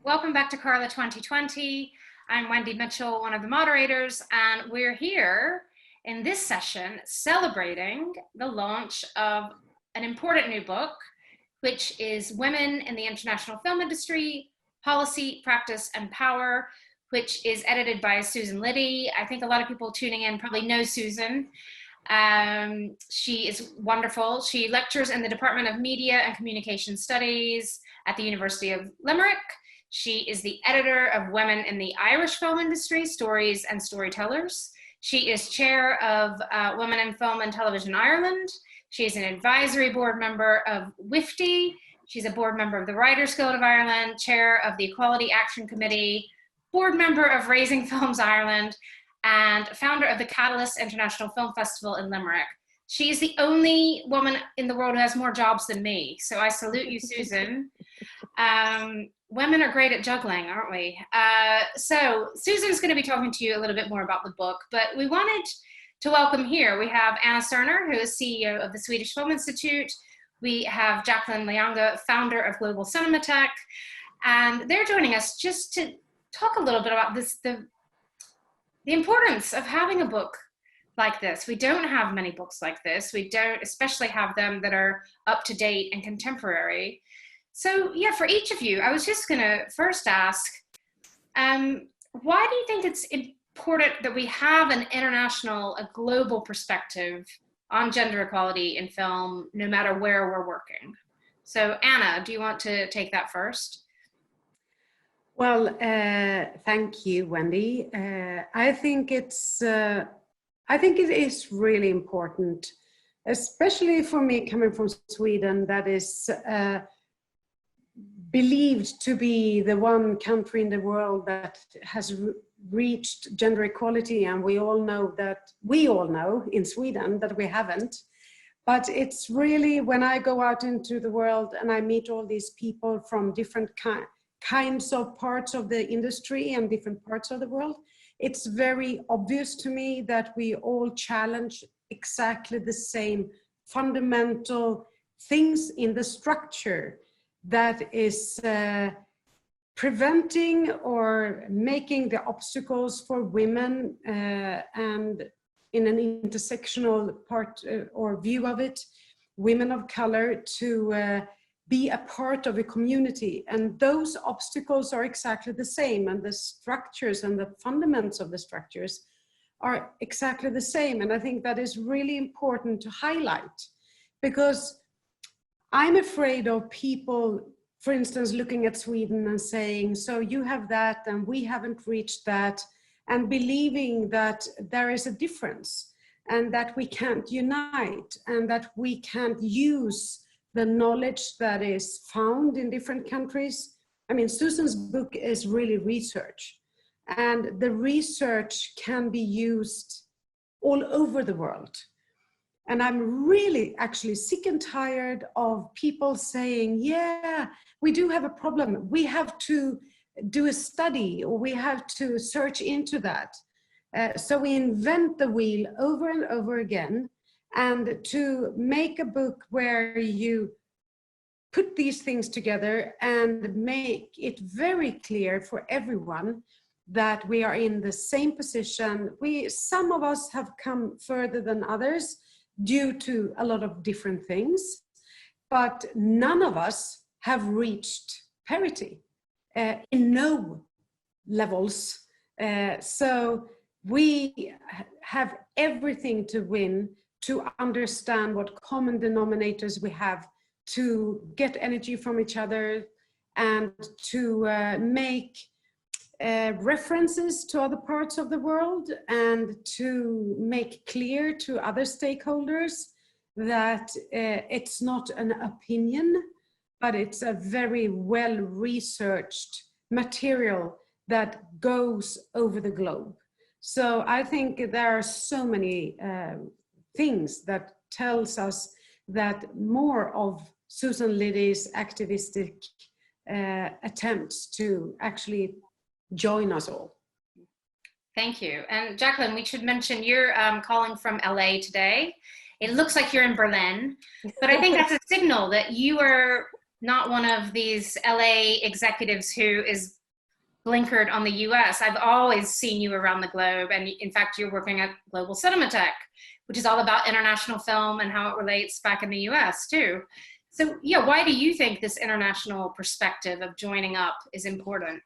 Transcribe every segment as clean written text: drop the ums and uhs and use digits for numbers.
Welcome back to Carla 2020. I'm Wendy Mitchell, one of the moderators, and we're here in this session celebrating the launch of an important new book, which is Women in the International Film Industry, Policy, Practice, and Power, which is edited by Susan Liddy. I think a lot of people tuning in probably know Susan. She is wonderful. She lectures in the Department of Media and Communication Studies at the University of Limerick. She is the editor of Women in the Irish Film Industry, Stories and Storytellers. She is chair of Women in Film and Television Ireland. She is an advisory board member of WIFTI. She's a board member of the Writers Guild of Ireland, chair of the Equality Action Committee, board member of Raising Films Ireland, and founder of the Catalyst International Film Festival in Limerick. She's the only woman in the world who has more jobs than me, so I salute you, Susan. Women are great at juggling, aren't we? So Susan's going to be talking to you a little bit more about the book, but we wanted to welcome here. We have Anna Serner, who is CEO of the Swedish Film Institute. We have Jacqueline Lyanga, founder of Global Cinematheque, and they're joining us just to talk a little bit about this, the importance of having a book like this. We don't have many books like this. We don't especially have them that are up to date and contemporary. So yeah, for each of you, I was just gonna first ask, why do you think it's important that we have an international, a global perspective on gender equality in film, no matter where we're working? So Anna, do you want to take that first? Well, thank you, Wendy. I think it is really important, especially for me coming from Sweden, that is believed to be the one country in the world that has reached gender equality, and we all know in Sweden that we haven't. But it's really, when I go out into the world and I meet all these people from different kinds of parts of the industry and different parts of the world, it's very obvious to me that we all challenge exactly the same fundamental things in the structure that is preventing or making the obstacles for women and in an intersectional part or view of it, women of color to be a part of a community. And those obstacles are exactly the same, and the structures and the fundamentals of the structures are exactly the same. And I think that is really important to highlight, because I'm afraid of people, for instance, looking at Sweden and saying, so you have that and we haven't reached that, and believing that there is a difference and that we can't unite and that we can't use the knowledge that is found in different countries. I mean, Susan's book is really research, and the research can be used all over the world. And I'm really actually sick and tired of people saying, yeah, we do have a problem. We have to do a study, or we have to search into that. So we invent the wheel over and over again. And to make a book where you put these things together and make it very clear for everyone that we are in the same position. Some of us have come further than others due to a lot of different things, but none of us have reached parity in no levels. So we have everything to win to understand what common denominators we have, to get energy from each other, and to make references to other parts of the world, and to make clear to other stakeholders that it's not an opinion, but it's a very well-researched material that goes over the globe. So I think there are so many things that tells us that more of Susan Liddy's activistic attempts to actually join us all. Thank you. And Jacqueline, we should mention you're calling from LA today. It looks like you're in Berlin, but I think that's a signal that you are not one of these LA executives who is blinkered on the US. I've always seen you around the globe. And in fact, you're working at Global Cinematheque, which is all about international film and how it relates back in the US too. So yeah, why do you think this international perspective of joining up is important?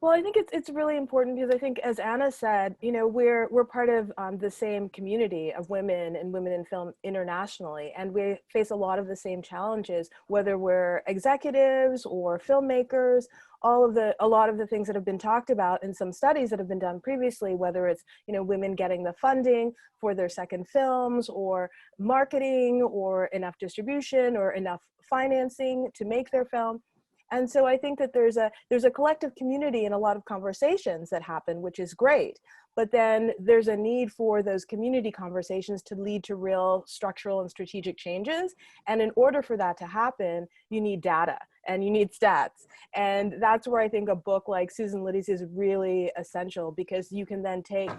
Well, I think it's really important because I think, as Anna said, you know, we're part of the same community of women and women in film internationally, and we face a lot of the same challenges, whether we're executives or filmmakers. A lot of the things that have been talked about in some studies that have been done previously, whether it's, you know, women getting the funding for their second films, or marketing, or enough distribution, or enough financing to make their film. And so I think that there's a collective community and a lot of conversations that happen, which is great. But then there's a need for those community conversations to lead to real structural and strategic changes. And in order for that to happen, you need data and you need stats. And that's where I think a book like Susan Liddy's is really essential, because you can then take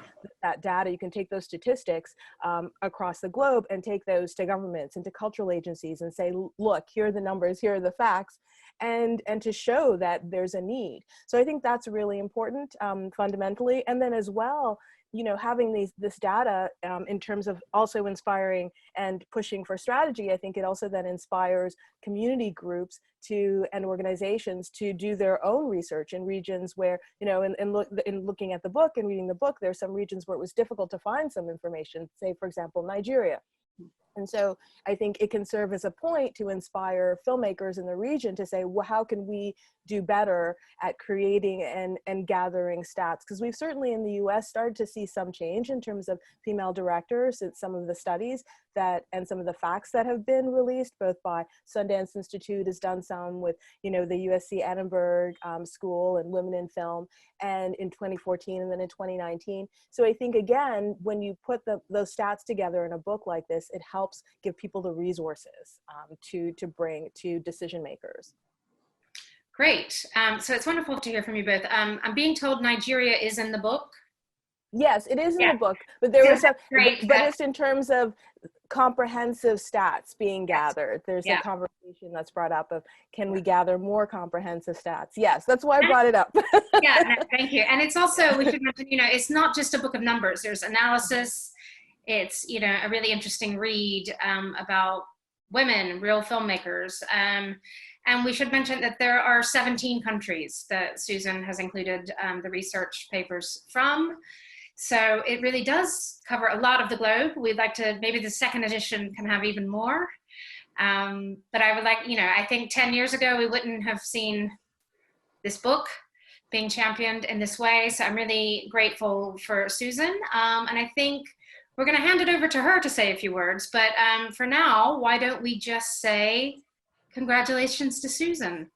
that data, you can take those statistics across the globe and take those to governments and to cultural agencies and say, look, here are the numbers, here are the facts, and to show that there's a need. So I think that's really important fundamentally. And then as well, you know, having this data in terms of also inspiring and pushing for strategy, I think it also then inspires community groups and organizations to do their own research in regions where, you know, in looking at the book and reading the book, there's some regions where it was difficult to find some information, say, for example, Nigeria. And so I think it can serve as a point to inspire filmmakers in the region to say, well, how can we do better at creating and gathering stats? Because we've certainly in the US started to see some change in terms of female directors in some of the studies and some of the facts that have been released, both by Sundance Institute has done some with, you know, the USC Edinburgh School and Women in Film, and in 2014 and then in 2019. So I think, again, when you put those stats together in a book like this, it helps give people the resources to bring to decision makers. Great. So it's wonderful to hear from you both. I'm being told Nigeria is in the book. Yes, it is in the book, but there was some, great. But it's in terms of comprehensive stats being gathered. There's a conversation that's brought up of, can we gather more comprehensive stats? Yes, that's why I brought it up. Yeah, no, thank you. And it's also, we should mention, you know, it's not just a book of numbers. There's analysis. It's, you know, a really interesting read about women, real filmmakers. And we should mention that there are 17 countries that Susan has included the research papers from. So it really does cover a lot of the globe. We'd like to, maybe the second edition can have even more. But I would like, you know, I think 10 years ago, we wouldn't have seen this book being championed in this way. So I'm really grateful for Susan. And I think we're going to hand it over to her to say a few words. But for now, why don't we just say congratulations to Susan.